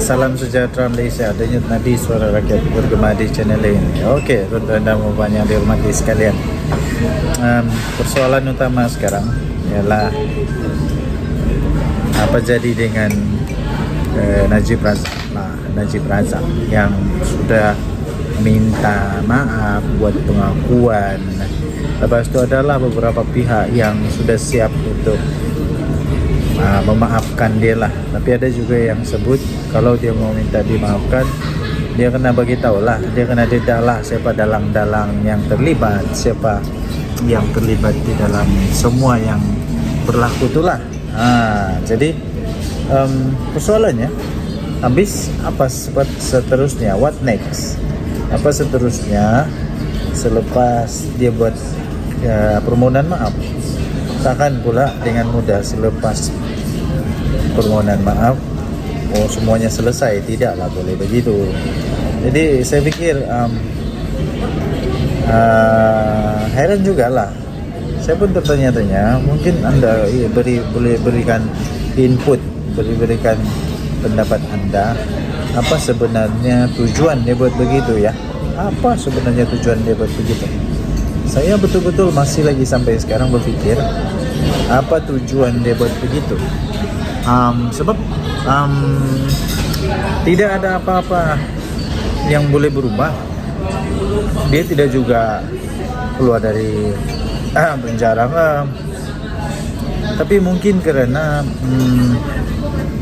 Salam sejahtera Malaysia. Denyut nadi suara rakyat bergema di channel ini. Okey, tuan-tuan dan puan yang dihormati sekalian. Persoalan utama sekarang ialah apa jadi dengan Najib Razak yang sudah minta maaf, buat pengakuan. Lepas itu adalah beberapa pihak yang sudah siap untuk memaafkan dia lah. Tapi ada juga yang sebut kalau dia mau minta dimaafkan, dia kena bagi tahu lah, dia kena dedah lah siapa dalang-dalang yang terlibat, siapa yang terlibat di dalam semua yang berlaku itulah. Jadi persoalannya, habis apa seterusnya, what next? Apa seterusnya selepas dia buat permohonan maaf? Takkan pula dengan mudah selepas permohonan maaf semuanya selesai. Tidaklah boleh begitu. Jadi saya fikir heran jugalah. Saya pun tertanya-tanya, mungkin anda boleh berikan input, berikan pendapat anda, apa sebenarnya tujuan dia buat begitu ya? Apa sebenarnya tujuan dia buat begitu? Saya betul-betul masih lagi sampai sekarang berfikir apa tujuan dia buat begitu. Sebab tidak ada apa-apa yang boleh berubah. Dia tidak juga keluar dari penjara lah. Tapi mungkin kerana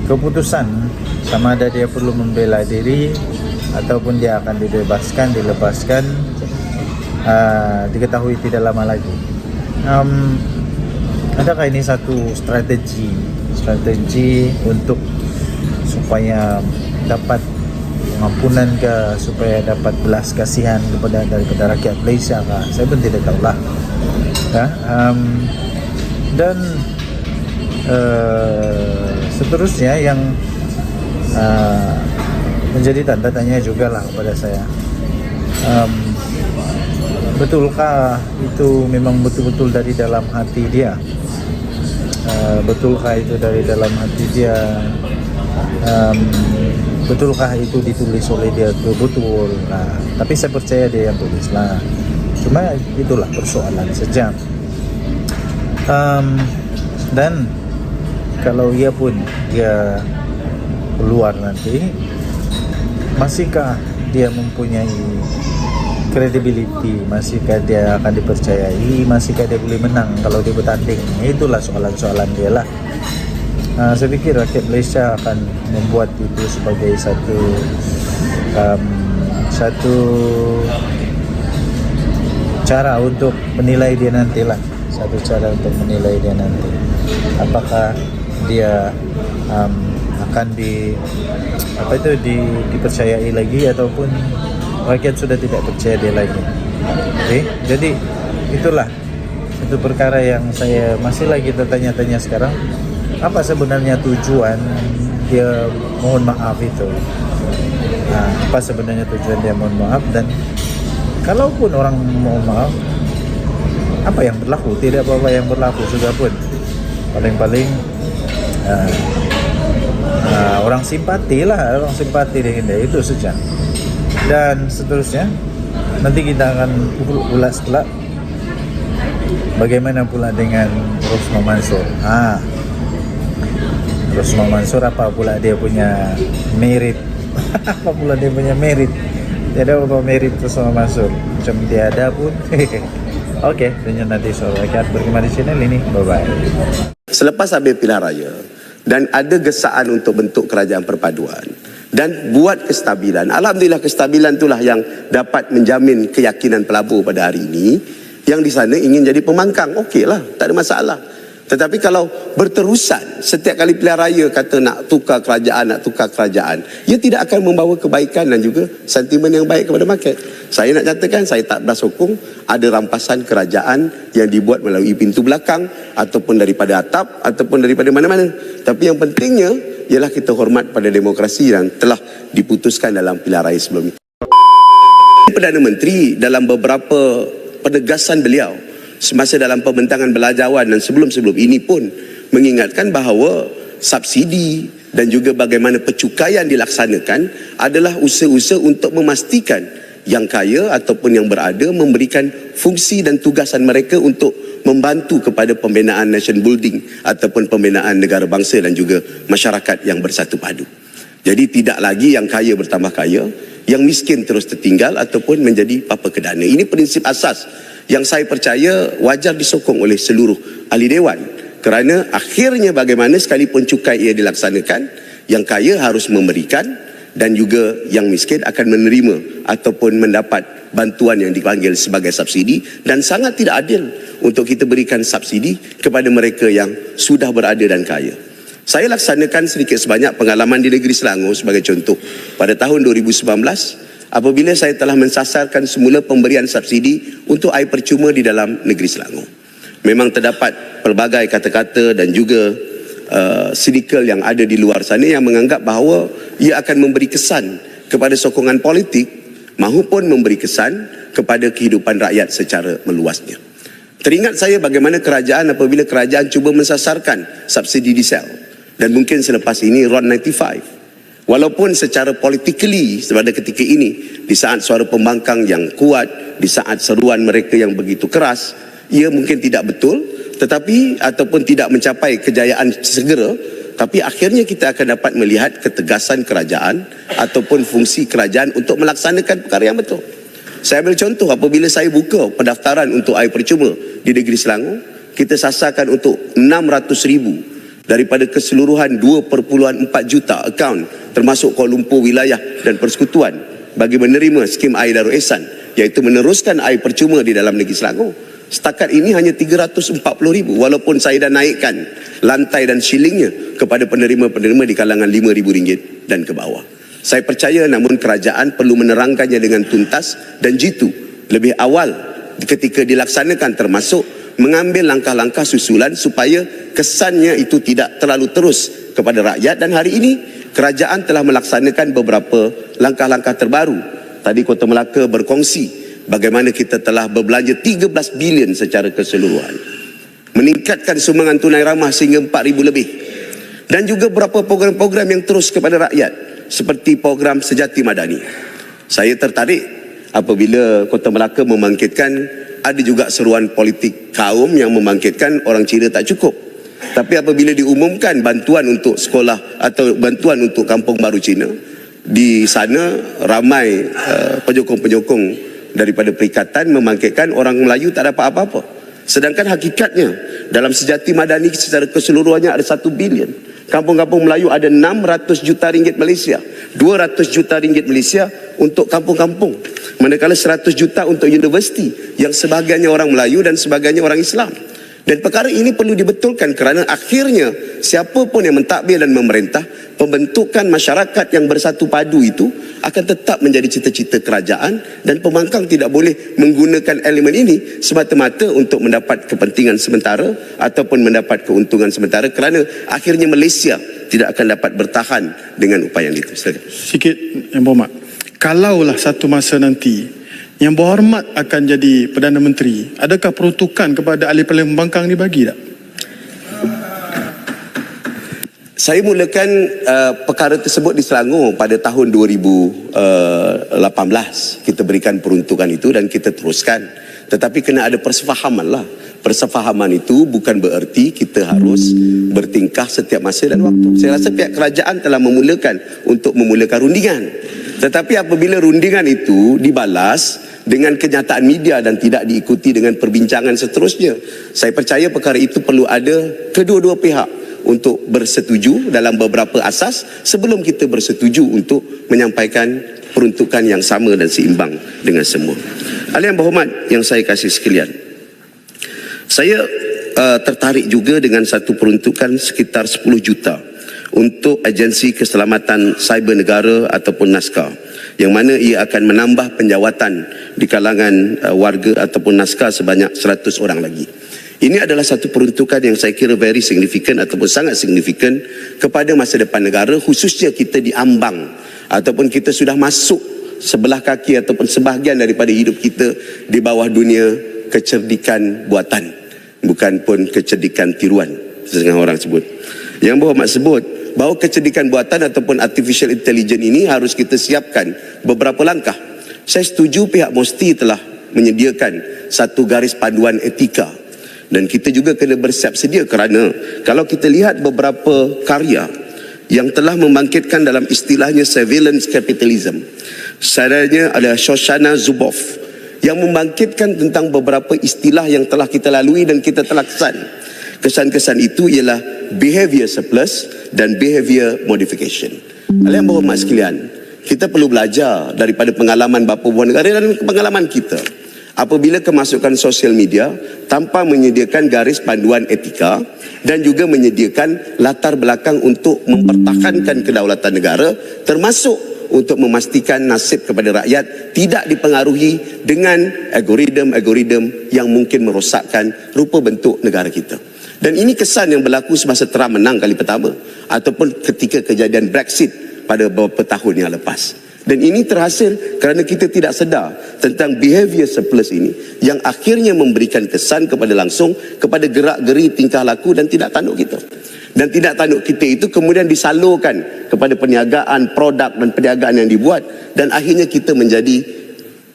keputusan sama ada dia perlu membela diri ataupun dia akan dilepaskan, diketahui tidak lama lagi. Adakah ini satu strategi untuk supaya dapat pengampunan ke, supaya dapat belas kasihan daripada rakyat Malaysia kah? Saya pun tidak tahulah. Ya, dan seterusnya yang menjadi tanda tanya jugalah kepada saya. Betulkah itu memang betul-betul dari dalam hati dia? Betulkah itu dari dalam hati dia? Betulkah itu ditulis oleh dia betul-betul? Tapi saya percaya dia yang tulis lah. Cuma itulah persoalan saja. Dan kalau ia pun dia keluar nanti, masihkah dia mempunyai credibility, masihkah dia akan dipercayai, masihkah dia boleh menang kalau dia bertanding? Itulah soalan-soalan dia lah. Saya fikir rakyat Malaysia akan membuat itu sebagai satu cara untuk menilai dia nanti lah. Satu cara untuk menilai dia nanti, apakah dia akan dipercayai lagi ataupun rakyat sudah tidak percaya dia lagi. Jadi itulah itu perkara yang saya masih lagi tertanya-tanya sekarang. Apa sebenarnya tujuan dia mohon maaf itu? Apa sebenarnya tujuan dia mohon maaf? Dan kalaupun orang mohon maaf, apa yang berlaku? Tidak apa-apa yang berlaku sudah pun. Paling-paling orang simpati dengan dia, itu saja. Dan seterusnya nanti kita akan ulas pula bagaimana pula dengan Rosmah Mansor. Rosmah Mansor apa pula dia punya merit? Apa pula dia punya merit? Tidak ada apa merit Rosmah Mansor, macam dia ada pun. Okey, dan nanti soal rakyat bergema di channel ini. Bye-bye. Selepas habis pilihan raya dan ada gesaan untuk bentuk kerajaan perpaduan dan buat kestabilan, alhamdulillah kestabilan itulah yang dapat menjamin keyakinan pelabur pada hari ini. Yang di sana ingin jadi pembangkang, okeylah, tak ada masalah. Tetapi kalau berterusan setiap kali pilihan raya kata nak tukar kerajaan, ia tidak akan membawa kebaikan dan juga sentimen yang baik kepada market. Saya nak nyatakan, saya tak bersokong ada rampasan kerajaan yang dibuat melalui pintu belakang ataupun daripada atap ataupun daripada mana-mana. Tapi yang pentingnya ialah kita hormat pada demokrasi yang telah diputuskan dalam pilihan raya sebelum ini. Perdana Menteri dalam beberapa penegasan beliau semasa dalam pembentangan Belanjawan dan sebelum-sebelum ini pun mengingatkan bahawa subsidi dan juga bagaimana pencukaian dilaksanakan adalah usaha-usaha untuk memastikan yang kaya ataupun yang berada memberikan fungsi dan tugasan mereka untuk membantu kepada pembinaan nation building ataupun pembinaan negara bangsa dan juga masyarakat yang bersatu padu. Jadi tidak lagi yang kaya bertambah kaya, yang miskin terus tertinggal ataupun menjadi papa kedana. Ini prinsip asas yang saya percaya wajar disokong oleh seluruh ahli dewan. Kerana akhirnya bagaimana sekalipun cukai ia dilaksanakan, yang kaya harus memberikan dan juga yang miskin akan menerima ataupun mendapat bantuan yang dipanggil sebagai subsidi, dan sangat tidak adil untuk kita berikan subsidi kepada mereka yang sudah berada dan kaya. Saya laksanakan sedikit sebanyak pengalaman di negeri Selangor sebagai contoh. Pada tahun 2019, apabila saya telah mensasarkan semula pemberian subsidi untuk air percuma di dalam negeri Selangor, memang terdapat pelbagai kata-kata dan juga sindikel yang ada di luar sana yang menganggap bahawa ia akan memberi kesan kepada sokongan politik mahupun memberi kesan kepada kehidupan rakyat secara meluasnya. Teringat saya bagaimana kerajaan apabila kerajaan cuba mensasarkan subsidi diesel, dan mungkin selepas ini RON 95. Walaupun secara politically pada ketika ini, di saat suara pembangkang yang kuat, di saat seruan mereka yang begitu keras, ia mungkin tidak betul, tetapi ataupun tidak mencapai kejayaan segera, tapi akhirnya kita akan dapat melihat ketegasan kerajaan ataupun fungsi kerajaan untuk melaksanakan perkara yang betul. Saya ambil contoh, apabila saya buka pendaftaran untuk air percuma di negeri Selangor, kita sasarkan untuk 600,000 daripada keseluruhan 2.4 juta akaun, termasuk Kuala Lumpur wilayah dan persekutuan, bagi menerima skim air Darul Ehsan, iaitu meneruskan air percuma di dalam negeri Selangor. Setakat ini hanya 340,000, walaupun saya dah naikkan lantai dan shillingnya kepada penerima-penerima di kalangan RM5,000 dan ke bawah. Saya percaya namun kerajaan perlu menerangkannya dengan tuntas dan jitu lebih awal ketika dilaksanakan, termasuk mengambil langkah-langkah susulan supaya kesannya itu tidak terlalu terus kepada rakyat. Dan hari ini kerajaan telah melaksanakan beberapa langkah-langkah terbaru. Tadi Kota Melaka berkongsi bagaimana kita telah berbelanja 13 bilion secara keseluruhan, meningkatkan sumbangan tunai ramah sehingga 4,000 lebih, dan juga beberapa program-program yang terus kepada rakyat seperti program Sejati Madani. Saya tertarik apabila Kota Melaka membangkitkan, ada juga seruan politik kaum yang membangkitkan orang Cina tak cukup. Tapi apabila diumumkan bantuan untuk sekolah atau bantuan untuk kampung baru Cina, di sana ramai penyokong-penyokong daripada perikatan membangkitkan orang Melayu tak dapat apa-apa. Sedangkan hakikatnya dalam Sejati Madani secara keseluruhannya ada 1 bilion. Kampung-kampung Melayu ada 600 juta ringgit Malaysia, 200 juta ringgit Malaysia untuk kampung-kampung, manakala 100 juta untuk universiti yang sebahagiannya orang Melayu dan sebahagiannya orang Islam. Dan perkara ini perlu dibetulkan kerana akhirnya siapapun yang mentadbir dan memerintah, pembentukan masyarakat yang bersatu padu itu akan tetap menjadi cita-cita kerajaan, dan pembangkang tidak boleh menggunakan elemen ini semata-mata untuk mendapat kepentingan sementara ataupun mendapat keuntungan sementara, kerana akhirnya Malaysia tidak akan dapat bertahan dengan upaya itu. Silakan. Sikit Yang Berhormat, kalaulah satu masa nanti Yang Berhormat akan jadi Perdana Menteri, adakah peruntukan kepada ahli-ahli pembangkang dibagi tak? Saya mulakan perkara tersebut di Selangor pada tahun 2018. Kita berikan peruntukan itu dan kita teruskan. Tetapi kena ada persefahaman lah. Persefahaman itu bukan bererti kita harus bertingkah setiap masa dan waktu. Saya rasa pihak kerajaan telah memulakan rundingan. Tetapi apabila rundingan itu dibalas dengan kenyataan media dan tidak diikuti dengan perbincangan seterusnya, saya percaya perkara itu perlu ada kedua-dua pihak untuk bersetuju dalam beberapa asas sebelum kita bersetuju untuk menyampaikan peruntukan yang sama dan seimbang dengan semua. Ahli yang berhormat yang saya kasih sekalian, saya tertarik juga dengan satu peruntukan sekitar 10 juta untuk agensi keselamatan cyber negara ataupun NASCA, yang mana ia akan menambah penjawatan di kalangan warga ataupun NASCA sebanyak 100 orang lagi. Ini adalah satu peruntukan yang saya kira very significant ataupun sangat signifikan kepada masa depan negara, khususnya kita diambang ataupun kita sudah masuk sebelah kaki ataupun sebahagian daripada hidup kita di bawah dunia kecerdikan buatan, bukan pun kecerdikan tiruan setengah orang sebut. Yang Berhormat sebut bahawa kecerdikan buatan ataupun artificial intelligence ini harus kita siapkan beberapa langkah. Saya setuju pihak MOSTI telah menyediakan satu garis panduan etika, dan kita juga kena bersiap sedia kerana kalau kita lihat beberapa karya yang telah membangkitkan dalam istilahnya surveillance capitalism, saudara adalah Shoshana Zuboff yang membangkitkan tentang beberapa istilah yang telah kita lalui dan kita telah kesan. Kesan-kesan itu ialah behavior surplus dan behavior modification. Yang berhormat sekalian, kita perlu belajar daripada pengalaman bapa buah negara dan pengalaman kita. Apabila kemasukan sosial media tanpa menyediakan garis panduan etika dan juga menyediakan latar belakang untuk mempertahankan kedaulatan negara, termasuk untuk memastikan nasib kepada rakyat tidak dipengaruhi dengan algoritma yang mungkin merosakkan rupa bentuk negara kita. Dan ini kesan yang berlaku semasa Trump menang kali pertama ataupun ketika kejadian Brexit pada beberapa tahun yang lepas. Dan ini terhasil kerana kita tidak sedar tentang behavior surplus ini yang akhirnya memberikan kesan kepada langsung kepada gerak-geri tingkah laku dan tidak tanduk kita. Dan tidak tanduk kita itu kemudian disalurkan kepada perniagaan, produk dan perniagaan yang dibuat, dan akhirnya kita menjadi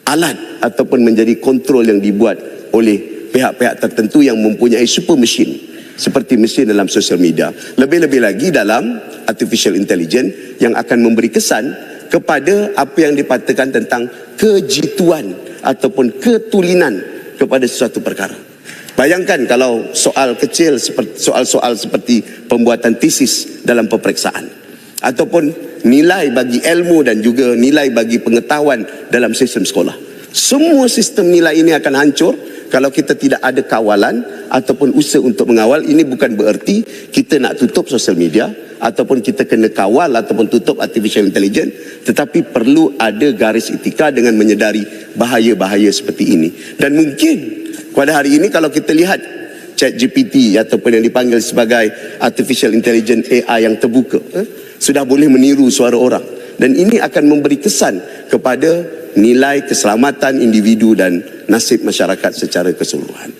alat ataupun menjadi kontrol yang dibuat oleh pihak-pihak tertentu yang mempunyai super mesin seperti mesin dalam sosial media. Lebih-lebih lagi dalam artificial intelligence yang akan memberi kesan kepada apa yang dipatakan tentang kejituan ataupun ketulinan kepada sesuatu perkara. Bayangkan kalau soal kecil seperti soal-soal seperti pembuatan tesis dalam peperiksaan ataupun nilai bagi ilmu dan juga nilai bagi pengetahuan dalam sistem sekolah. Semua sistem nilai ini akan hancur kalau kita tidak ada kawalan ataupun usaha untuk mengawal. Ini bukan bererti kita nak tutup sosial media ataupun kita kena kawal ataupun tutup artificial intelligence, tetapi perlu ada garis etika dengan menyedari bahaya-bahaya seperti ini. Dan mungkin pada hari ini kalau kita lihat ChatGPT ataupun yang dipanggil sebagai artificial intelligence AI yang terbuka, sudah boleh meniru suara orang, dan ini akan memberi kesan kepada nilai keselamatan individu dan nasib masyarakat secara keseluruhan.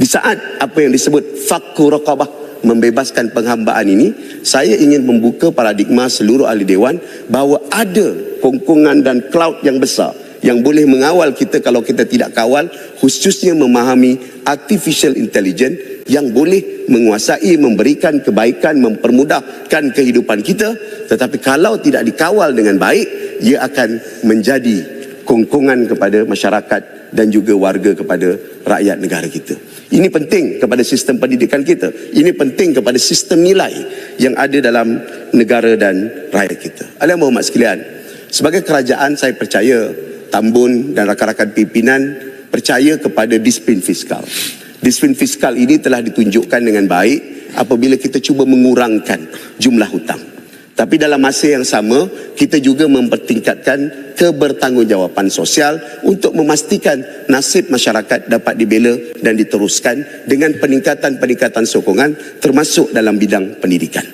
Di saat apa yang disebut fakku raqabah, membebaskan penghambaan ini, saya ingin membuka paradigma seluruh ahli dewan bahawa ada kongkongan dan cloud yang besar yang boleh mengawal kita kalau kita tidak kawal, khususnya memahami artificial intelligence yang boleh menguasai, memberikan kebaikan, mempermudahkan kehidupan kita. Tetapi kalau tidak dikawal dengan baik, ia akan menjadi kongkongan kepada masyarakat dan juga warga kepada rakyat negara kita. Ini penting kepada sistem pendidikan kita. Ini penting kepada sistem nilai yang ada dalam negara dan rakyat kita. Yang berhormat sekalian, sebagai kerajaan saya percaya Tambun dan rakan-rakan pimpinan percaya kepada disiplin fiskal. Disiplin fiskal ini telah ditunjukkan dengan baik apabila kita cuba mengurangkan jumlah hutang. Tapi dalam masa yang sama, kita juga mempertingkatkan kebertanggungjawaban sosial untuk memastikan nasib masyarakat dapat dibela dan diteruskan dengan peningkatan-peningkatan sokongan termasuk dalam bidang pendidikan.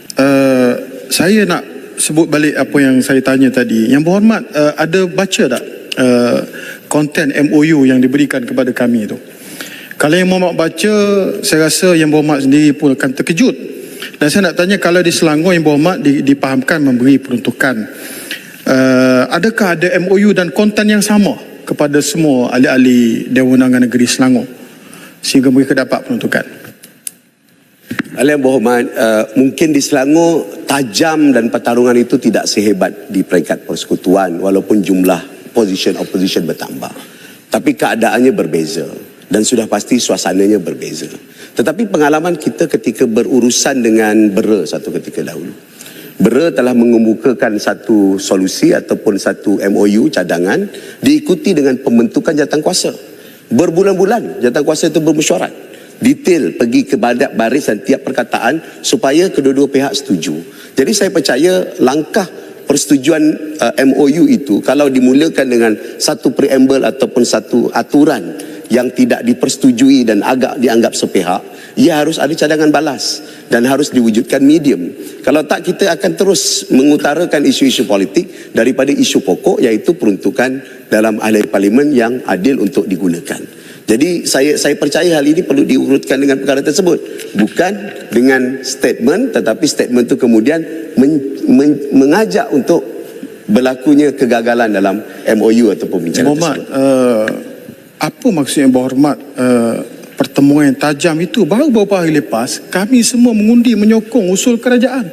Saya nak sebut balik apa yang saya tanya tadi. Yang berhormat, ada baca tak konten MOU yang diberikan kepada kami itu? Kalau yang berhormat baca, saya rasa yang berhormat sendiri pun akan terkejut. Dan saya nak tanya, kalau di Selangor yang berhormat dipahamkan memberi peruntukan, adakah ada MOU dan konten yang sama kepada semua ahli-ahli Dewan Undangan Negeri Selangor sehingga mereka dapat peruntukan? Yang berhormat, mungkin di Selangor tajam dan pertarungan itu tidak sehebat di peringkat persekutuan walaupun jumlah opposition bertambah. Tapi keadaannya berbeza dan sudah pasti suasananya berbeza. Tetapi pengalaman kita ketika berurusan dengan BERA satu ketika dahulu, BERA telah mengemukakan satu solusi ataupun satu MOU cadangan diikuti dengan pembentukan jawatankuasa. Berbulan-bulan jawatankuasa itu bermesyuarat detail, pergi ke baris dan tiap perkataan supaya kedua-dua pihak setuju. Jadi saya percaya langkah persetujuan MOU itu kalau dimulakan dengan satu preamble ataupun satu aturan yang tidak dipersetujui dan agak dianggap sepihak, ia harus ada cadangan balas dan harus diwujudkan medium. Kalau tak, kita akan terus mengutarakan isu-isu politik daripada isu pokok, iaitu peruntukan dalam ahli parlimen yang adil untuk digunakan. Jadi saya percaya hal ini perlu diurutkan dengan perkara tersebut, bukan dengan statement, tetapi statement itu kemudian mengajak untuk berlakunya kegagalan dalam MOU atau pembincangan Mohd, tersebut. apa maksudnya berhormat pertemuan yang tajam itu? Baru beberapa hari lepas kami semua mengundi menyokong usul kerajaan.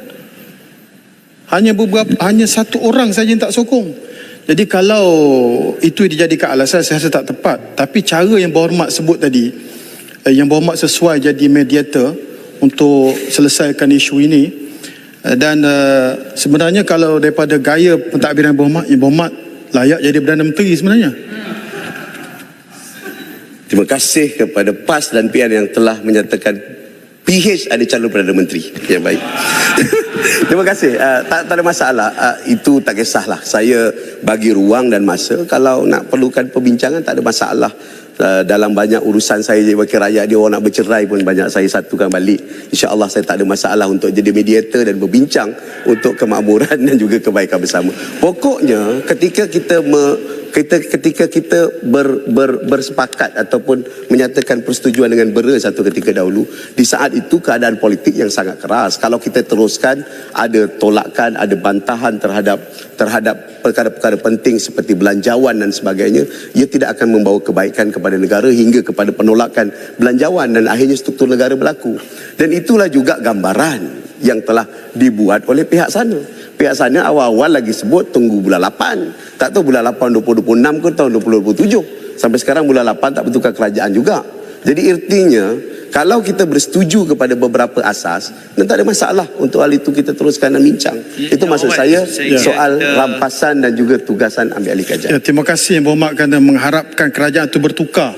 Hanya satu orang saja yang tak sokong. Jadi kalau itu dijadikan alasan, saya rasa tak tepat. Tapi cara yang berhormat sebut tadi, yang berhormat sesuai jadi mediator untuk selesaikan isu ini. Dan sebenarnya kalau daripada gaya pentadbiran berhormat, yang berhormat layak jadi Perdana Menteri sebenarnya. Terima kasih kepada PAS dan PN yang telah menyatakan PH ada calon Perdana Menteri. Ya, baik. Terima kasih. Tak ada masalah. Itu tak kisahlah. Saya bagi ruang dan masa. Kalau nak perlukan perbincangan, tak ada masalah. Dalam banyak urusan saya jadi wakil rakyat, dia orang nak bercerai pun banyak saya satukan balik. InsyaAllah saya tak ada masalah untuk jadi mediator dan berbincang untuk kemakmuran dan juga kebaikan bersama. Pokoknya ketika kita bersepakat ataupun menyatakan persetujuan dengan BERA satu ketika dahulu, di saat itu keadaan politik yang sangat keras. Kalau kita teruskan, ada tolakan, ada bantahan terhadap perkara-perkara penting seperti belanjawan dan sebagainya, ia tidak akan membawa kebaikan kepada negara hingga kepada penolakan belanjawan dan akhirnya struktur negara berlaku. Dan itulah juga gambaran yang telah dibuat oleh pihak sana. Pihak sana awal-awal lagi sebut tunggu bulan 8. Tak tahu bulan 8 2026 ke tahun 2027. Sampai sekarang bulan 8 tak bertukar kerajaan juga. Jadi artinya kalau kita bersetuju kepada beberapa asas, dan tak ada masalah untuk hal itu kita teruskan dan bincang. Itu maksud saya soal rampasan dan juga tugasan ambil alih kerajaan. Ya, terima kasih Yang Berhormat kerana mengharapkan kerajaan itu bertukar.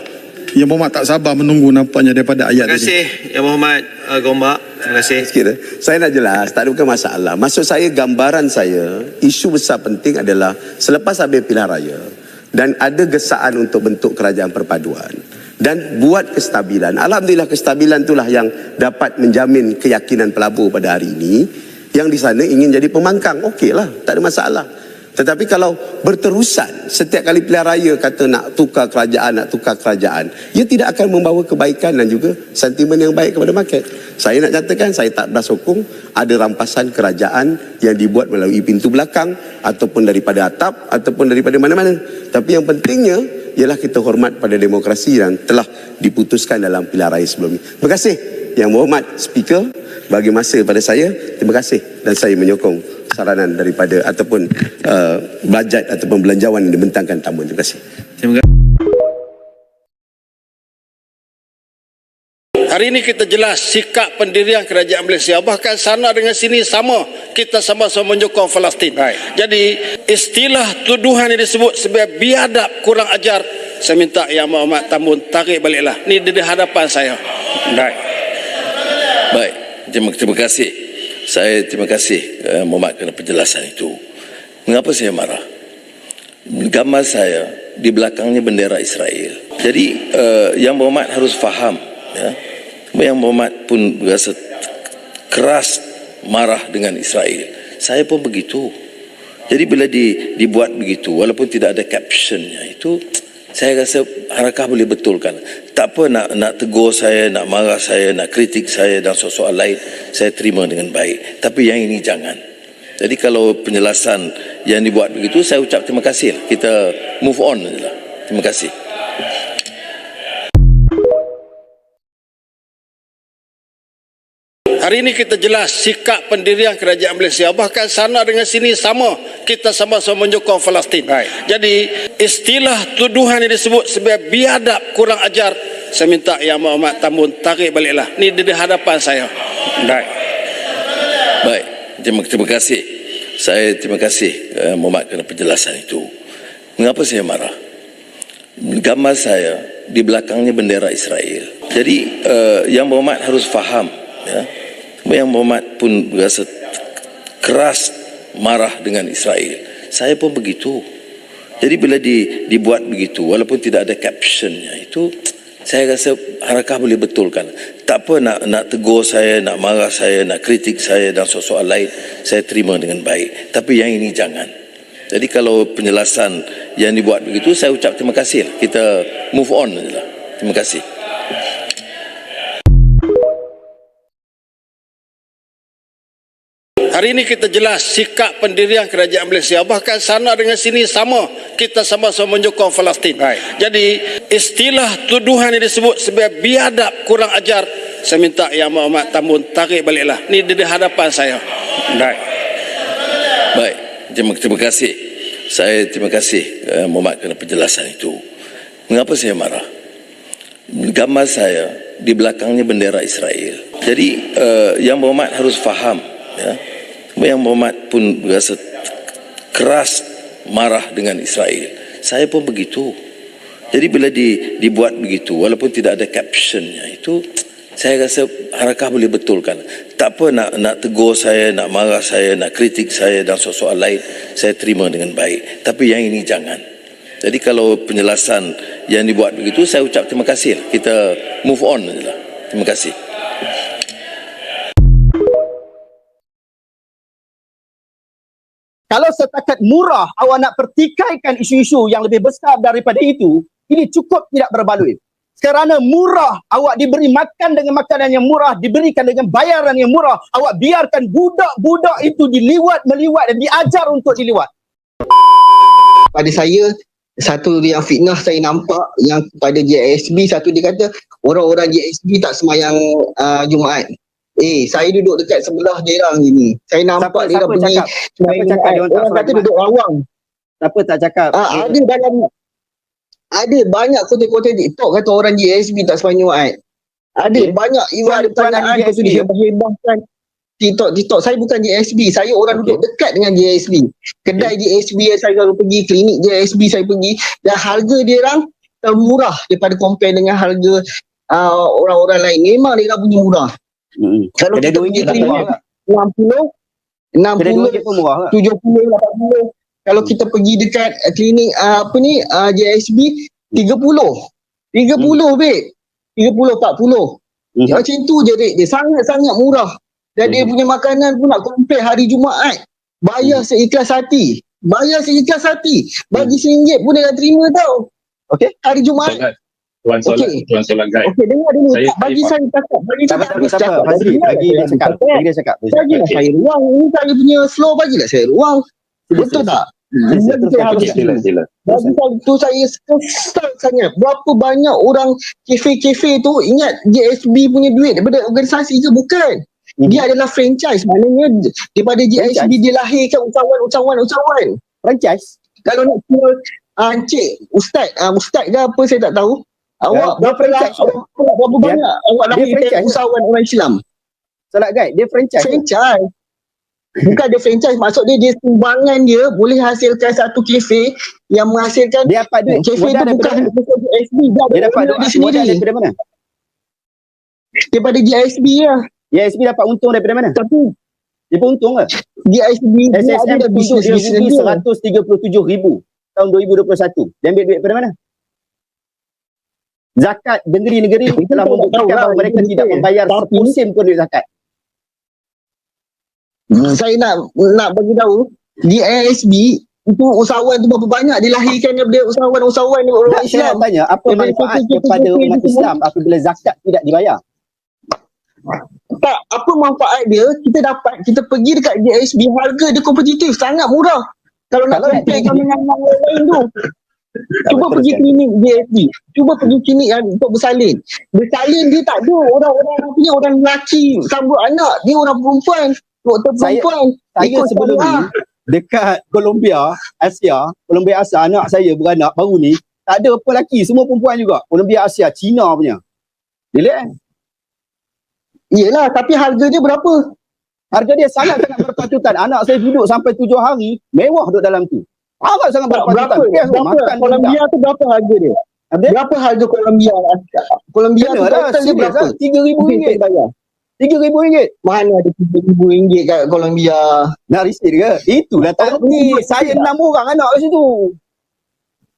Yang Berhormat tak sabar menunggu nampaknya daripada ayat tadi. Terima kasih Yang Berhormat Gombak. Terima kasih. Sekira. Saya nak jelas, tak ada bukan masalah. Maksud saya, gambaran saya, isu besar penting adalah selepas habis pilihan raya dan ada gesaan untuk bentuk kerajaan perpaduan dan buat kestabilan. Alhamdulillah kestabilan itulah yang dapat menjamin keyakinan pelabur pada hari ini. Yang di sana ingin jadi pembangkang, okeylah, tak ada masalah. Tetapi kalau berterusan setiap kali pilihan raya kata nak tukar kerajaan, ia tidak akan membawa kebaikan dan juga sentimen yang baik kepada market. Saya nak nyatakan, saya tak bersokong ada rampasan kerajaan yang dibuat melalui pintu belakang ataupun daripada atap ataupun daripada mana-mana. Tapi yang pentingnya ialah kita hormat pada demokrasi yang telah diputuskan dalam pilihan raya sebelum ini. Terima kasih Yang Berhormat Speaker bagi masa kepada saya. Terima kasih dan saya menyokong saranan daripada ataupun bajet ataupun belanjawan yang dibentangkan tamu. Terima kasih. Terima kasih. Hari ini kita jelas sikap pendirian kerajaan Malaysia, bahkan sana dengan sini sama, kita sama-sama menyokong Palestin. Jadi istilah tuduhan yang disebut sebagai biadab, kurang ajar, saya minta Yang Berhormat Tambun tarik baliklah. Ini di hadapan saya. Baik, terima kasih. Saya terima kasih Mohd kerana penjelasan itu. Mengapa saya marah? Gambar saya di belakangnya bendera Israel. Jadi Yang Berhormat harus faham, ya. Yang Berhormat pun berasa keras marah dengan Israel. Saya pun begitu. Jadi bila dibuat begitu, walaupun tidak ada captionnya, itu saya rasa harakah boleh betulkan. Tak apa nak tegur saya, nak marah saya, nak kritik saya dan soal lain, saya terima dengan baik. Tapi yang ini jangan. Jadi kalau penjelasan yang dibuat begitu, saya ucap terima kasih. Kita move on sajalah. Terima kasih. Hari ini kita jelas sikap pendirian kerajaan Malaysia, bahkan sana dengan sini sama, kita sama-sama menyokong Palestin. Jadi istilah tuduhan yang disebut sebagai biadab, kurang ajar, saya minta Yang Berhormat Tambun tarik baliklah. Ini di hadapan saya. Baik, terima kasih. Saya terima kasih Mohd kerana penjelasan itu. Mengapa saya marah? Gambar saya di belakangnya bendera Israel. Jadi Yang Berhormat harus faham, ya. Yang Berhormat pun berasa keras marah dengan Israel. Saya pun begitu. Jadi bila dibuat begitu, walaupun tidak ada captionnya, itu saya rasa harakah boleh betulkan. Tak apa nak tegur saya, nak marah saya, nak kritik saya dan soal lain, saya terima dengan baik. Tapi yang ini jangan. Jadi kalau penjelasan yang dibuat begitu, saya ucap terima kasih. Kita move on sajalah. Terima kasih. Hari ini kita jelas sikap pendirian kerajaan Malaysia, bahkan sana dengan sini sama, kita sama-sama menyokong Palestin. Jadi istilah tuduhan yang disebut sebagai biadab, kurang ajar, saya minta Yang Berhormat Tambun tarik baliklah. Ini di hadapan saya. Baik, terima kasih. Saya terima kasih Muhammad kerana penjelasan itu. Mengapa saya marah? Gambar saya di belakangnya bendera Israel. Jadi Yang Berhormat harus faham, ya. Yang Berhormat pun berasa keras marah dengan Israel. Saya pun begitu. Jadi bila dibuat begitu, walaupun tidak ada captionnya, itu saya rasa Harakah boleh betulkan. Tak apa nak tegur saya, nak marah saya, nak kritik saya dan soal-soal lain, saya terima dengan baik. Tapi yang ini jangan. Jadi kalau penjelasan yang dibuat begitu, saya ucap terima kasih. Kita move on sajalah. Terima kasih. Kalau setakat murah awak nak pertikaikan isu-isu yang lebih besar daripada itu, ini cukup tidak berbaloi. Kerana murah, awak diberi makan dengan makanan yang murah, diberikan dengan bayaran yang murah, awak biarkan budak-budak itu meliwat dan diajar untuk diliwat. Pada saya, satu yang fitnah saya nampak yang pada JSB, satu dia kata orang-orang JSB tak semayang Jumaat. Saya duduk dekat sebelah dia orang ni. Saya nampak dia orang pergi orang kata duduk rawang. Siapa tak cakap? Ada banyak konten-konten TikTok kata orang JSB tak semayang Jumaat. Ada banyak ada pertanyaan tu dihebah-hebahkan. TikTok. Saya bukan JSB. Saya orang duduk dekat dengan JSB. Kedai JSB saya selalu pergi, klinik JSB saya pergi, dan harga dia orang termurah daripada compare dengan harga orang-orang lain. Memang dia orang punya murah. Kalau kita pergi klinik 60, 70, 80. Kalau kita pergi dekat klinik JSB 30, babe. 30, 40. Macam tu je rate dia. Sangat-sangat murah. Dan dia punya makanan pun nak compare hari Jumaat. Bayar seikhlas hati. Bagi RM1 pun dia nak terima tau. Okey, hari Jumaat. Tuan solat guide. Okey, dengar dulu. Bagi saya cakap. Bagi dia cakap. Bagilah saya ruang. Ini saya punya flow, bagilah saya ruang. Betul tak? Sila. Bagi tu saya kesal sangat. Berapa banyak orang kafe-kafe tu ingat JSB punya duit daripada organisasi ke? Bukan. Dia adalah franchise. Maknanya daripada JSB dia lahirkan usahawan. Franchise? Kalau nak kira Encik Ustaz ke apa saya tak tahu. Awak berapa banyak awak lahirkan usahawan orang Islam? Solat guide, dia franchise. Bukan dia franchise, maksud dia sumbangan dia boleh hasilkan satu kafe yang menghasilkan dia dapat duit. Kafe tu bukan JSB, dia dapat duit sendiri. Daripada mana? Daripada JSB lah. JSB dapat untung daripada mana? Tapi dia pun untung ke? JSB SSM ada bisnes dia 137,000 tahun 2021. Dia ambil duit daripada mana? Zakat negeri-negeri telah membuktikan bahawa mereka tidak membayar sepusim pun duit zakat. Saya nak bagi tahu di ASB itu usahawan tu berapa banyak dilahirkan daripada usahawan orang Islam. Saya tanya apa manfaat kepada umat Islam apabila zakat tidak dibayar? Tak, apa manfaat dia? Kita pergi dekat JSB, harga dia kompetitif, sangat murah. Kalau nak compare dengan yang lain tu. Cuba pergi klinik JSB. Cuba pergi klinik yang untuk bersalin. Bersalin dia tak ada orang-orang punya orang lelaki sambut anak, dia orang perempuan. Doktor perempuan. Saya sebelum ni dekat Columbia Asia, anak saya beranak baru ni, tak ada apa lelaki, semua perempuan juga. Columbia Asia, Cina punya. Bila Yelah, tapi harga dia berapa? Harga dia sangat-sangat berpatutan. Anak saya duduk sampai 7 hari, mewah duduk dalam tu. Sangat berpatutan. Berapa Columbia tu berapa harga dia? Berapa harga Columbia? Columbia tu total dia berapa? RM3,000. RM3,000. Mana ada RM3,000 kat Columbia? Nak riset ke? Itulah tak reti. Saya 6 orang anak kat situ.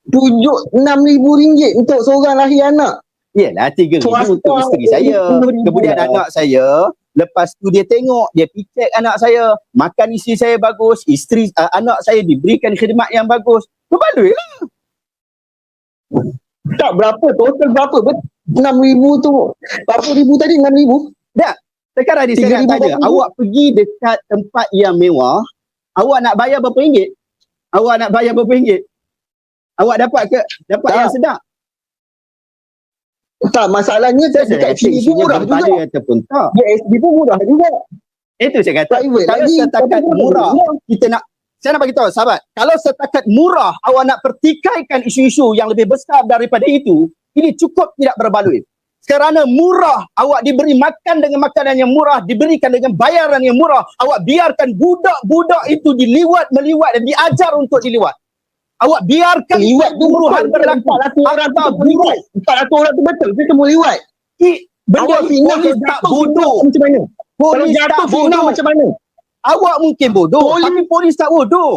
RM6,000 untuk seorang lahir anak. Yelah, RM3,000 untuk isteri saya. Kemudian anak saya, lepas tu dia tengok, dia picek anak saya, makan isteri saya bagus, anak saya diberikan khidmat yang bagus. Berbaloi lah. Tak berapa, total berapa? 6,000 tu. Berapa ribu tadi? 6,000? Tak. Sekarang ni saya nak 3,000 tanya, berapa? awak pergi dekat tempat yang mewah, awak nak bayar berapa ringgit? Awak nak bayar berapa ringgit? Awak dapat Tak. yang sedap? Tak, masalahnya dekat sini pun murah juga. Ataupun tak. JSB pun murah juga. Itu saya kata. Private Kalau lagi, setakat tapi murah, saya nak bagi tahu sahabat, kalau setakat murah awak nak pertikaikan isu-isu yang lebih besar daripada itu, ini cukup tidak berbaloi. Kerana murah, awak diberi makan dengan makanan yang murah, diberikan dengan bayaran yang murah, awak biarkan budak-budak itu meliwat dan diajar untuk diliwat. Awak biarkan Liwat tu pembunuhan berlaku. 400 orang tu Akta betul. buruh. 400 orang tu betul. Kita semua liwat. Benda Awak ni fitnah polis kalau tak jatuh bodoh. fitnah macam mana? Kalau Polis tak jatuh fitnah bodoh. macam mana? Awak mungkin bodoh, Polis- tapi polis tak bodoh.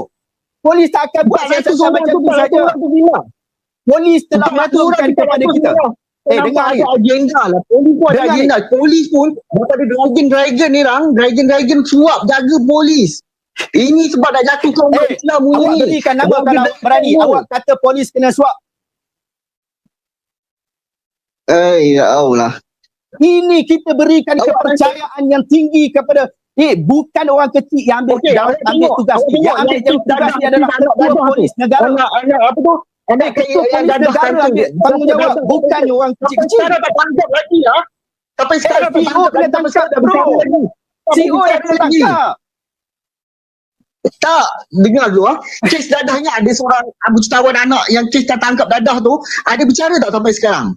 Polis tak akan buat 400 siasat orang macam tu, tu 400 saja. orang tu fitnah. Polis telah 400 orang maklumkan kita kepada jatuh kita. fitnah. Dengar Kenapa ni. ada agenda lah. Polis pun ada Dengar ni. agenda. Polis pun daripada dragon ni orang, dragon suap jaga polis. Ini sebab dah jatuh ke umat Islam Awak ni. berikan nama Orang kalau kena- berani. Awak kata polis kena suap. Ya Allah. Ini kita berikan Awak kepercayaan yang tinggi kepada bukan orang kecil yang ambil, Okey, awak ambil tengok, tugas awak ni. tengok Yang ambil yang tugas dadah ni adalah tu, ketua dadah tu. polis negara. Anak apa tu? Anak Ketua polis negara ambil tanggungjawab. Bukan orang Sampai kecil-kecil. sekarang tak tangkap lagi lah. Sampai sekarang tak CEO tangkap kena lagi. Sampai tangkap sekarang tak bro. beritahu lagi. Tak CEO yang beritahu kena lagi. tangkap. Tak, dengar dulu ah. Kes dadahnya ada seorang jutawan anak yang kes tak tangkap dadah tu, ada bicara tak sampai sekarang?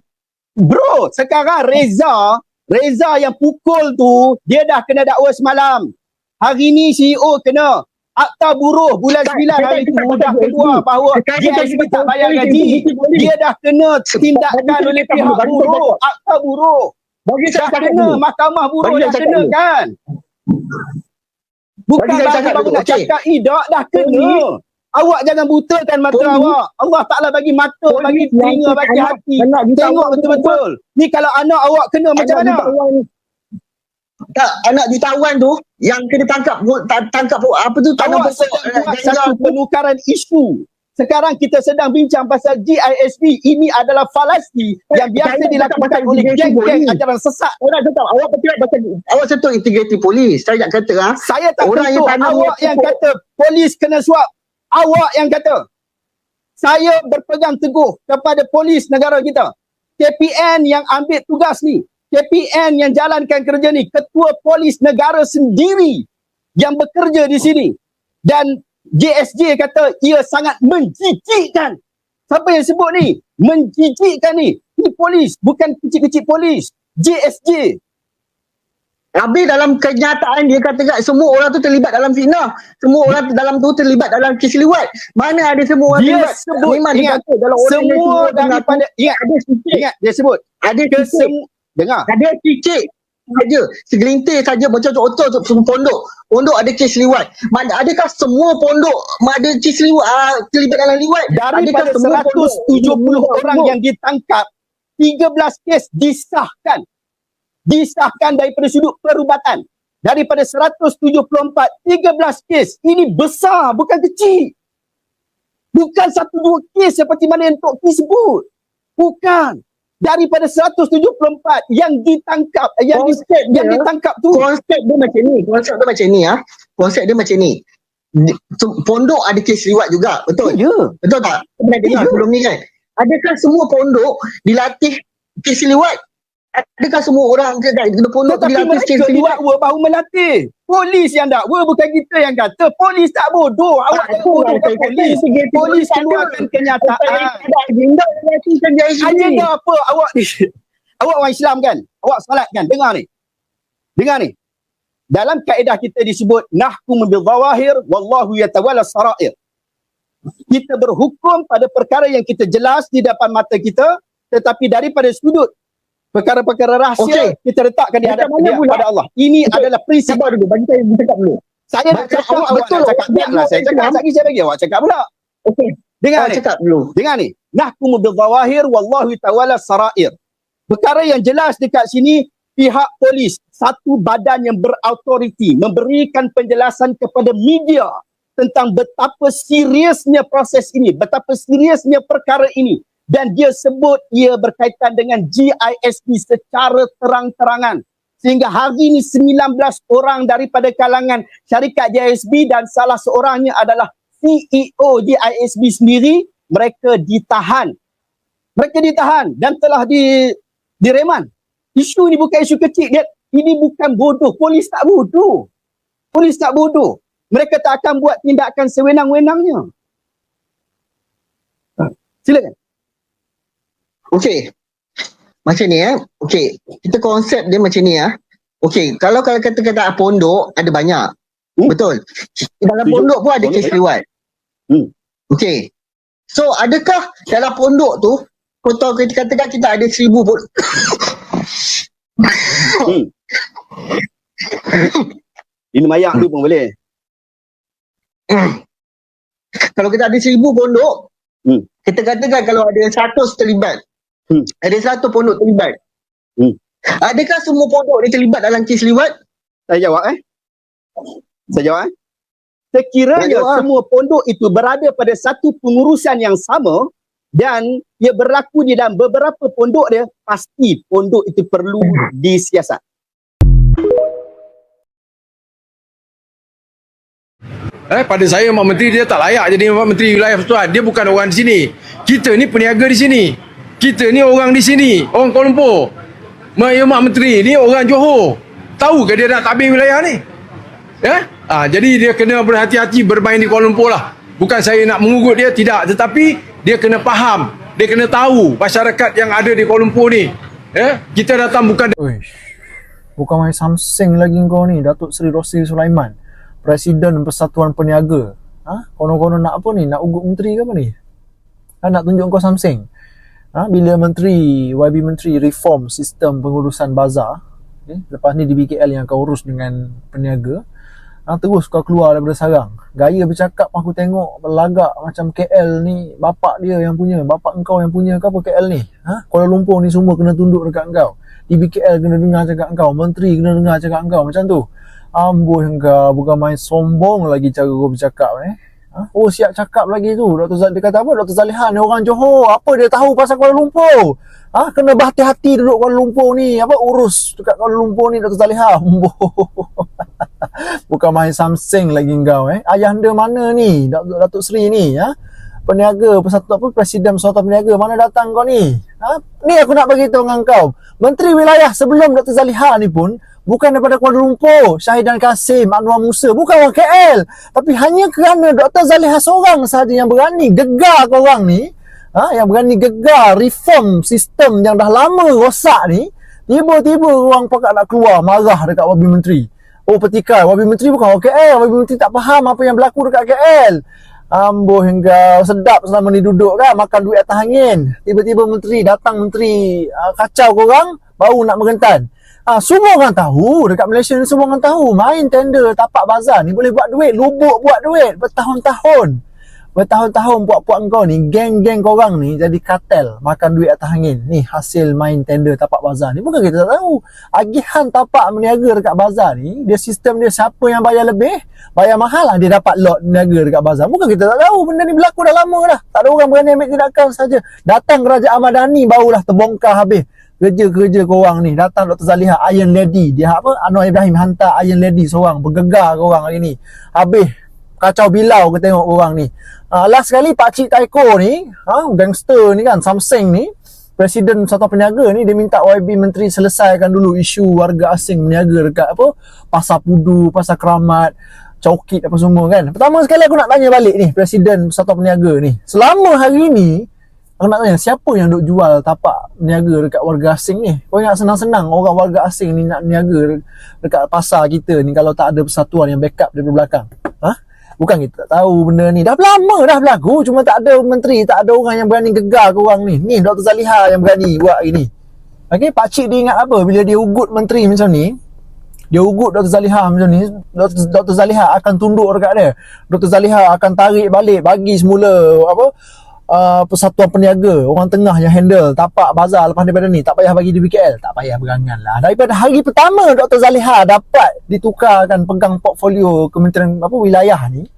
Bro, sekarang Reza yang pukul tu, dia dah kena dakwa semalam. Hari ni CEO kena. Akta buruh bulan 9 hari tu dah keluar bahawa GSB tak bayar gaji. Dia dah kena tindakan oleh pihak buruh. Akta buruh. Bagi Dah saya cakap kena, dulu. mahkamah buruh Bagi dah saya kena cakap kan. Bukan Bagi saya baru cakap baru dulu, nak okey. cakap, dah kena. Awak jangan butakan mata Polis- awak. Allah Ta'ala bagi mata, Polis bagi yang telinga, bagi anak- hati. anak Tengok jutawan tu betul-betul. Ni kalau anak awak kena macam Anak mana? jutawan ni. Tak, anak jutawan tu yang kena tangkap apa tu tanam Awak pokok sedang buat ganja satu tu. penukaran isu. Sekarang kita sedang bincang pasal GISB. Ini adalah falasti yang biasa Saya nak dilakukan cakap oleh pasal geng-geng polis. ajaran sesat. Saya nak cakap awak bercakap pasal awak sentuh integriti polis. Saya nak kata Saya tak Orang tentu. yang tanam Awak ni yang pokok. kata polis kena suap. Awak yang kata. Saya berpegang teguh kepada polis negara kita. KPN yang ambil tugas ni. KPN yang jalankan kerja ni. Ketua polis negara sendiri yang bekerja di sini. Dan JSJ kata ia sangat menjijikkan. Siapa yang sebut ni? Menjijikkan ni. Ini polis. Bukan kecil-kecil polis. JSJ. habis dalam kenyataan dia kata kat semua orang tu terlibat dalam fitnah. Semua orang dalam tu terlibat dalam kes liwat. Mana ada semua orang Dia terlibat? sebut, Memang ingat, dia kata kalau orang yang semua semua daripada, ada sikit. ingat dia sebut. Ada Ke sikit. semua, dengar. Ada sikit saja, segelintir saja macam contoh semua pondok ada kes liwat. Adakah semua pondok ada kes liwat terlibat dalam liwat? Daripada 170 orang yang ditangkap, 13 kes disahkan daripada sudut perubatan. Daripada 174, 13 kes. Ini besar, bukan kecil. Bukan 1-2 kes seperti mana yang Tok Ki sebut. Bukan. Daripada 174 yang ditangkap, yang ditangkap tu. Konsep dia macam ni ah. Konsep dia macam ni. Pondok ada kes liwat juga, betul? Ya. Betul tak? Pernah dengar Ya. sebelum ni kan? Adakah semua pondok dilatih kes liwat? Adakah semua orang ke pondok Tetapi dilatih kes mereka liwat? didakwa bahu melatih. Polis yang dakwa, bukan kita yang kata. Polis tak bodoh. Awak jangan bodohkan polis. Polis keluarkan kenyataan. Ada agenda yang dilatihkan JSB. Agenda apa? Awak ni, awak orang Islam kan? Awak salat kan? Dengar ni. Dalam kaedah kita disebut nahkum bil zawahir wallahu yatawalla sarair. Kita berhukum pada perkara yang kita jelas di depan mata kita, tetapi daripada sudut perkara-perkara rahsia kita letakkan di Macam hadapan mana pula? pada Allah. Ini Betul. adalah prinsip. Sabar dulu, bagi saya bercakap dulu. Saya nak Macam cakap, awak awak betul, nak cakap. awak Biarlah saya cakap. Islam. Lagi saya bagi awak cakap pula. Okey, Dengar awak ni. cakap dulu. Dengar ni. Nahkumu bil zawahir wallahu tawalla sarair. Perkara yang jelas dekat sini, pihak polis, satu badan yang berautoriti, memberikan penjelasan kepada media tentang betapa seriusnya proses ini, betapa seriusnya perkara ini. Dan dia sebut ia berkaitan dengan GISP secara terang-terangan. Sehingga hari ini 19 orang daripada kalangan syarikat GISP dan salah seorangnya adalah CEO GISP sendiri, mereka ditahan. Mereka ditahan dan telah direman. Isu ini bukan isu kecil. Ini bukan bodoh. Polis tak bodoh. Polis tak bodoh. Mereka tak akan buat tindakan sewenang-wenangnya. Silakan. Okey. Macam ni okey, kita konsep dia macam ni Okey, kalau kata-kata pondok ada banyak. Betul. Dalam pondok pun ada kes lewat. Okey. So adakah dalam pondok tu kalau kita katakan kita ada 1000 pondok. Ini mayak tu pun boleh. Kalau kita ada 1000 pondok, kita katakan kalau ada 100 terlibat. Ada 100 pondok terlibat. Adakah semua pondok ni terlibat dalam kes liwat? Saya jawab Saya jawab Sekiranya semua pondok itu berada pada satu pengurusan yang sama dan ia berlaku di dalam beberapa pondok dia, pasti pondok itu perlu disiasat. Pada saya Mak Menteri dia tak layak jadi Mak Menteri Wilayah Persekutuan. Dia bukan orang di sini. Kita ni peniaga di sini. Kita ni orang di sini, orang Kuala Lumpur. Mak Menteri ni orang Johor. Tahu ke dia nak tabir wilayah ni? Jadi dia kena berhati-hati bermain di Kuala Lumpur lah. Bukan saya nak mengugut dia, tidak. Tetapi dia kena faham. Dia kena tahu masyarakat yang ada di Kuala Lumpur ni. Kita datang bukan... Bukan main samseng lagi kau ni, Datuk Seri Rosli Sulaiman, Presiden Persatuan Peniaga. Konon-konon nak apa ni? Nak ugut menteri ke apa ni? Nak tunjuk kau samseng. Bila YB Menteri reform sistem pengurusan bazar, lepas ni di BKL yang kau urus dengan peniaga, terus kau keluar daripada sarang. Gaya bercakap aku tengok berlagak macam KL ni bapak dia yang punya, bapak engkau yang punya ke apa KL ni? Kuala Lumpur ni semua kena tunduk dekat engkau. Di BKL kena dengar cakap engkau, menteri kena dengar cakap engkau, macam tu. Ambuh engkau, bukan main sombong lagi cara kau bercakap siap cakap lagi tu. Dia kata apa? Dr. Zaliha ni orang Johor. Apa dia tahu pasal Kuala Lumpur? Kena berhati-hati duduk Kuala Lumpur ni. Urus dekat Kuala Lumpur ni Dr. Zaliha. Bukan main samseng lagi kau Ayahanda mana ni? Datuk Seri ni peniaga Presiden Persatuan Peniaga, mana datang kau ni? Ni aku nak bagi tahu dengan kau. Menteri Wilayah sebelum Dr. Zaliha ni pun bukan daripada Kuala Lumpur, Syahidan Kasim, Anwar Musa, bukan orang KL. Tapi hanya kerana Dr. Zaliha seorang sahaja yang berani gegar korang ni, yang berani gegar reform sistem yang dah lama rosak ni, tiba-tiba orang pakak nak keluar marah dekat Wabi Menteri. Petikai, Wabi Menteri bukan orang KL, Wabi Menteri tak faham apa yang berlaku dekat KL. Ambuh hingga sedap selama ni duduk kan, makan duit atas angin. Tiba-tiba menteri datang, menteri kacau korang, baru nak merentan. Semua orang tahu, dekat Malaysia ni semua orang tahu, main tender tapak bazar ni boleh buat duit, lubuk buat duit bertahun-tahun. Bertahun-tahun puak-puak kau ni, geng-geng korang ni jadi kartel, makan duit atas angin. Ni hasil main tender tapak bazar ni. Bukan kita tak tahu. Agihan tapak meniaga dekat bazar ni, dia sistem dia siapa yang bayar lebih, bayar mahal lah dia dapat lot meniaga dekat bazar. Bukan kita tak tahu, benda ni berlaku dah lama dah. Tak ada orang berani ambil tindakan saja. Datang Kerajaan Madani barulah terbongkar habis. Kerja-kerja korang ni. Datang Dr. Zaliha, Iron Lady. Dia Anwar Ibrahim hantar Iron Lady seorang, bergegar korang hari ni. Habis kacau bilau ke tengok korang ni. Last sekali Pakcik Taiko ni, gangster ni kan, Samseng ni, Presiden Persatuan Peniaga ni, dia minta YB Menteri selesaikan dulu isu warga asing meniaga dekat Pasar Pudu, Pasar Keramat, Cokit apa semua kan. Pertama sekali aku nak tanya balik ni, Presiden Persatuan Peniaga ni, selama hari ni aku nak tanya, siapa yang duk jual tapak niaga dekat warga asing ni? Kau ingat senang-senang orang warga asing ni nak niaga dekat pasar kita ni kalau tak ada persatuan yang backup dari belakang? Bukan kita tak tahu benda ni. Dah lama dah berlaku. Cuma tak ada menteri, tak ada orang yang berani gegar korang ni. Ni Dr. Zaliha yang berani buat ini. Okay, Pakcik dia ingat apa bila dia ugut menteri macam ni? Dia ugut Dr. Zaliha macam ni, Dr. Zaliha akan tunduk dekat dia. Dr. Zaliha akan tarik balik, bagi semula Persatuan Peniaga, orang tengah yang handle tapak bazar lepas daripada ni. Tak payah bagi di BKL, tak payah berangan lah. Daripada hari pertama Dr. Zaliha dapat ditukarkan pegang portfolio Kementerian wilayah ni,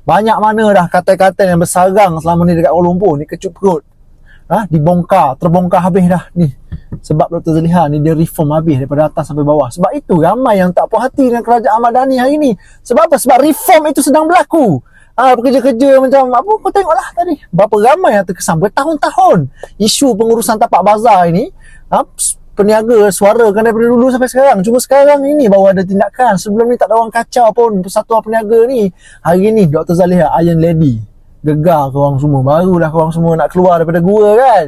banyak mana dah kata-kata yang bersarang selama ni dekat Kuala Lumpur ni kecut perut. terbongkar habis dah ni. Sebab Dr. Zaliha ni dia reform habis daripada atas sampai bawah. Sebab itu ramai yang tak puas hati dengan kerajaan Ahmad Dhani hari ni. Sebab apa? Sebab reform itu sedang berlaku. Pekerja-kerja macam apa, kau tengoklah tadi berapa ramai yang terkesan bertahun-tahun isu pengurusan tapak bazar ini. Peniaga suarakan daripada dulu sampai sekarang. Cuma sekarang ini baru ada tindakan. Sebelum ni tak ada orang kacau pun persatuan peniaga ni. Hari ni Dr. Zaliha Iron Lady gegar korang semua. Barulah korang semua nak keluar daripada gua kan.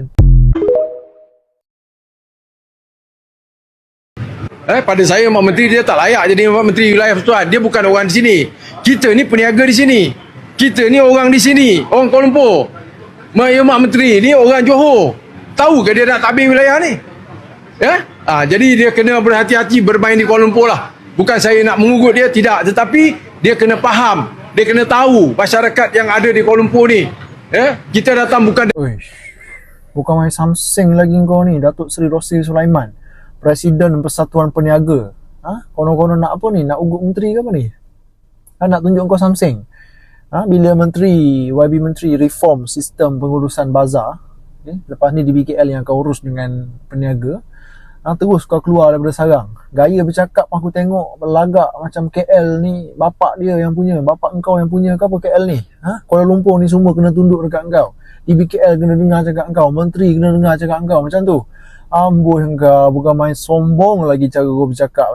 Pada saya Mak Menteri dia tak layak jadi Mak Menteri Wilayah Persatuan. Dia bukan orang di sini. Kita ni peniaga di sini. Kita ni orang di sini. Orang Kuala Lumpur. Mak Menteri ni orang Johor. Tahu ke dia nak tabir wilayah ni? Jadi dia kena berhati-hati bermain di Kuala Lumpur lah. Bukan saya nak mengugut dia, tidak. Tetapi dia kena faham. Dia kena tahu masyarakat yang ada di Kuala Lumpur ni. Kita datang bukan... Bukan main samseng lagi kau ni, Datuk Seri Rosli Sulaiman, Presiden Persatuan Peniaga. Konon-konon nak apa ni? Nak ugut menteri ke apa ni? Nak tunjuk kau samseng. Bila menteri, YB Menteri reform sistem pengurusan bazar, lepas ni di BKL yang kau urus dengan peniaga, terus kau keluar daripada sarang. Gaya bercakap aku tengok berlagak macam KL ni bapak dia yang punya, bapak engkau yang punya ke apa KL ni? Kuala Lumpur ni semua kena tunduk dekat engkau. Di BKL kena dengar cakap engkau, menteri kena dengar cakap engkau, macam tu. Ambuh engkau, bukan main sombong lagi cara kau bercakap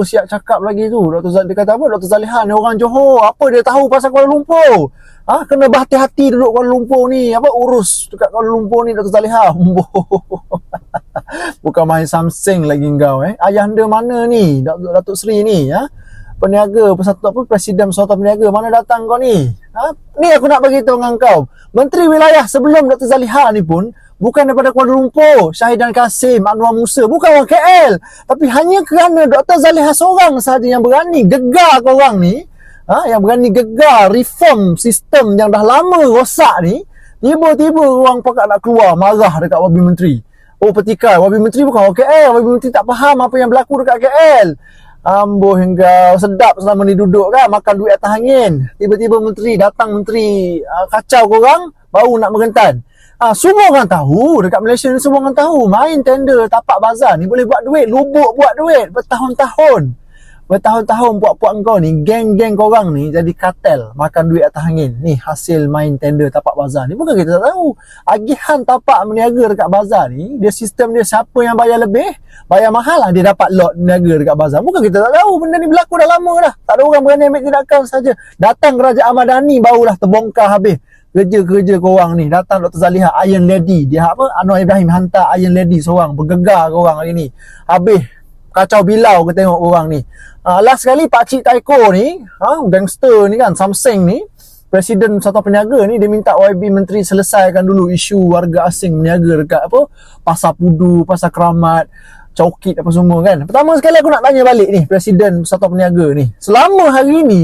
siap cakap lagi tu. Dia kata apa? Dr. Zaliha ni orang Johor. Apa dia tahu pasal Kuala Lumpur? Kena berhati-hati duduk Kuala Lumpur ni. Urus dekat Kuala Lumpur ni Dr. Zaliha. Bukan main samseng lagi kau Ayahanda mana ni? Datuk Seri ni peniaga persatuan Presiden Persatuan Peniaga, mana datang kau ni? Ni aku nak bagi tahu dengan kau. Menteri Wilayah sebelum Dr. Zaliha ni pun bukan daripada Kuala Lumpur, Syahidan Kasim, Anwar Musa, bukan orang KL. Tapi hanya kerana Dr. Zaliha seorang sahaja yang berani gegar korang ni, yang berani gegar reform sistem yang dah lama rosak ni, tiba-tiba orang pakat nak keluar marah dekat YB Menteri. Petikai, YB Menteri bukan orang KL, YB Menteri tak faham apa yang berlaku dekat KL. Ambuh hingga sedap selama ni duduk kan, makan duit atas angin. Tiba-tiba menteri datang, menteri kacau korang, baru nak merentan. Semua orang tahu, dekat Malaysia ni semua orang tahu, main tender tapak bazar ni boleh buat duit, lubuk buat duit bertahun-tahun. Bertahun-tahun puak-puak kau ni, geng-geng korang ni jadi kartel makan duit atas angin. Ni hasil main tender tapak bazar ni. Bukan kita tak tahu. Agihan tapak meniaga dekat bazar ni, dia sistem dia siapa yang bayar lebih, bayar mahal lah dia dapat lot meniaga dekat bazar. Bukan kita tak tahu, benda ni berlaku dah lama dah. Tak ada orang berani ambil tindakan saja. Datang kerajaan Ahmad Dhani barulah terbongkar habis. Kerja-kerja korang ni. Datang Dr. Zaliha Iron Lady. Dia Anwar Ibrahim hantar Iron Lady seorang. Bergegar korang hari ni. Habis kacau bilau ke tengok korang ni. Last sekali Pakcik Taiko ni, gangster ni kan, samseng ni, Presiden Persatuan Peniaga ni, dia minta YB Menteri selesaikan dulu isu warga asing meniaga dekat Pasar Pudu, Pasar Keramat, Cokit apa semua kan. Pertama sekali aku nak tanya balik ni Presiden Persatuan Peniaga ni, selama hari ni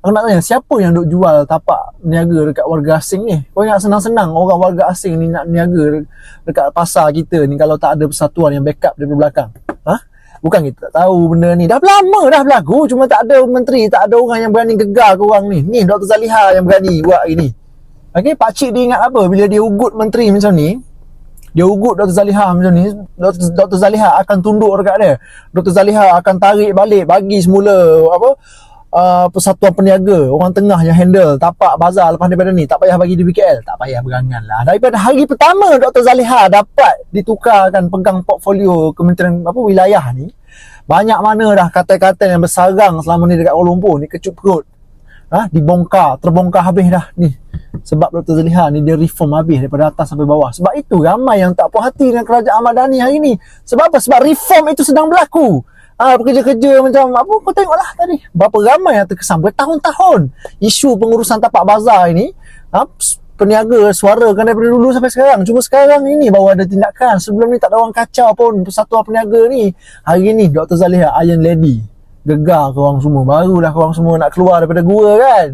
aku nak tanya, siapa yang duk jual tapak niaga dekat warga asing ni? Kau ingat senang-senang orang warga asing ni nak niaga dekat pasar kita ni kalau tak ada persatuan yang backup daripada belakang? Bukan kita tak tahu benda ni. Dah lama dah berlaku. Cuma tak ada menteri, tak ada orang yang berani gegar korang ni. Ni Dr. Zaliha yang berani buat ini. Okay, Pakcik dia ingat apa? Bila dia ugut menteri macam ni, dia ugut Dr. Zaliha macam ni, Dr. Zaliha akan tunduk dekat dia. Dr. Zaliha akan tarik balik, bagi semula persatuan peniaga, orang tengah yang handle tapak bazar lepas daripada ni, tak payah bagi di BKL, tak payah berangan lah. Daripada hari pertama Dr. Zaliha dapat ditukarkan pegang portfolio Kementerian wilayah ni, banyak mana dah kata-kata yang bersarang selama ni dekat Kuala Lumpur ni kecut perut. Terbongkar habis dah ni. Sebab Dr. Zaliha ni dia reform habis daripada atas sampai bawah. Sebab itu ramai yang tak puas hati dengan kerajaan Ahmad Dhani hari ni. Sebab apa? Sebab reform itu sedang berlaku. Pekerja-kerja macam apa, kau tengoklah tadi berapa ramai yang terkesan bertahun-tahun isu pengurusan tapak bazar ini. Peniaga suarakan daripada dulu sampai sekarang. Cuma sekarang ini baru ada tindakan. Sebelum ni tak ada orang kacau pun persatuan peniaga ni. Hari ni Dr. Zaliha Iron Lady gegar korang semua. Barulah korang semua nak keluar daripada gua kan.